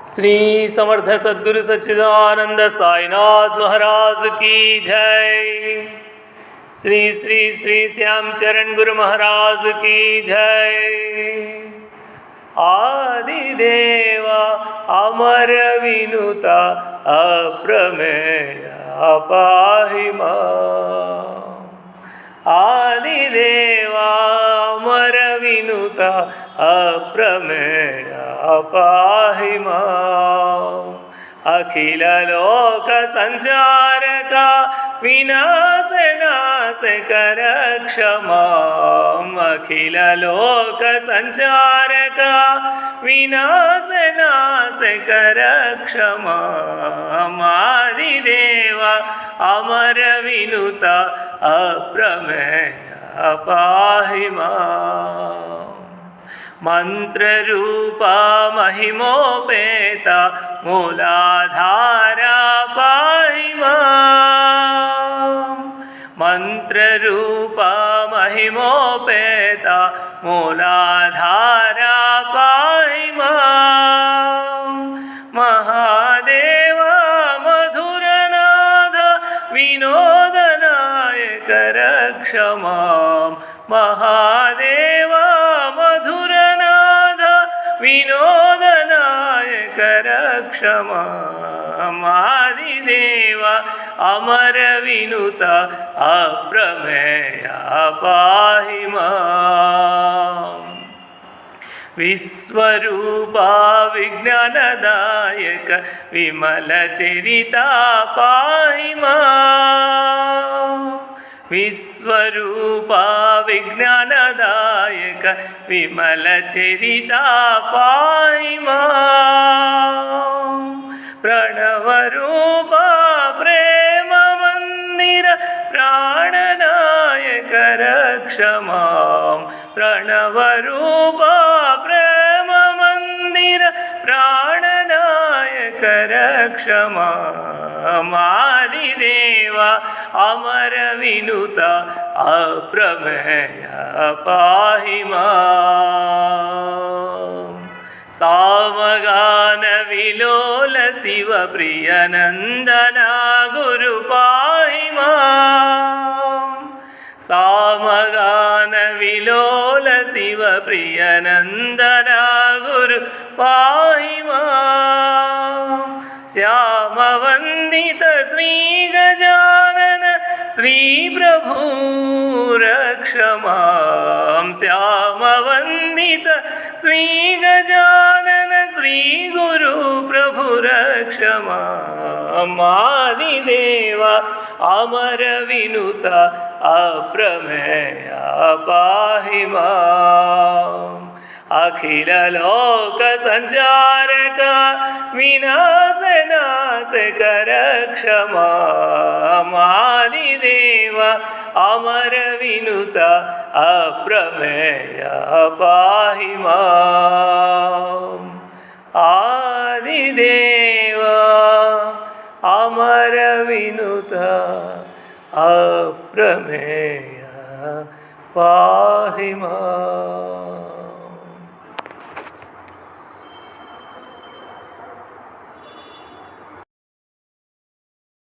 श्री समर्थ सद्गुरु सच्चिदानंद साईनाथ महाराज की जय। श्री श्री श्री श्याम चरण गुरु महाराज की जय। आदिदेवा अमर विनुता अप्रमेय पाहि मां। आदिदेवा अमर विनुता अप्रमेय पाहि मां। अखिल लोक संचारका विनाश नाश कर क्षमां। अखिल लोक संचारका विनाश नाश कर क्षमां। आदिदेवा अमर विनुता अप्रमेय पाहि मां। मंत्र रूपा महिमोपेता मूलाधारा पाहि मां। मंत्र रूपा महिमोपेता मूलाधारा पाहि मां। महादेवा मधुरनाद विनोदनायक रक्ष मां। महादेवा विनोदनायक रक्ष मां। आदिदेवा अमर विनुता अप्रमेय पाहि मां। विश्वरूपा विज्ञानदायक विमल चरिता पाहि मां। विश्वरूपा विज्ञानदायक विमल चरिता पाहि मां। प्रणवरूपा प्रेम मंदिर प्राणनायक रक्ष मां। प्रणवरूपा प्रेम मंदिर प्राणनायक रक्ष मां। आदिदेवा अमर विनुता अप्रमेय पाहि मां। सामगान विलोल शिव प्रिय नंदना गुरु पाहि मां। सामगान विलोल शिव प्रिय नंदना गुरु पाहि मां। श्याम वंदित श्री गजानन श्री प्रभु रक्ष मां। श्याम वंदित श्री गजानन श्री गुरु प्रभु रक्ष मां। आदिदेवा अमर विनुता अप्रमेय पाहि मां। अखिल लोक संचारका विनाश नाश कर क्षमा। आदिदेवा अमर विनुता अप्रमेय पाहि मां। आदिदेवा अमर विनुता अप्रमेय पाहि मां।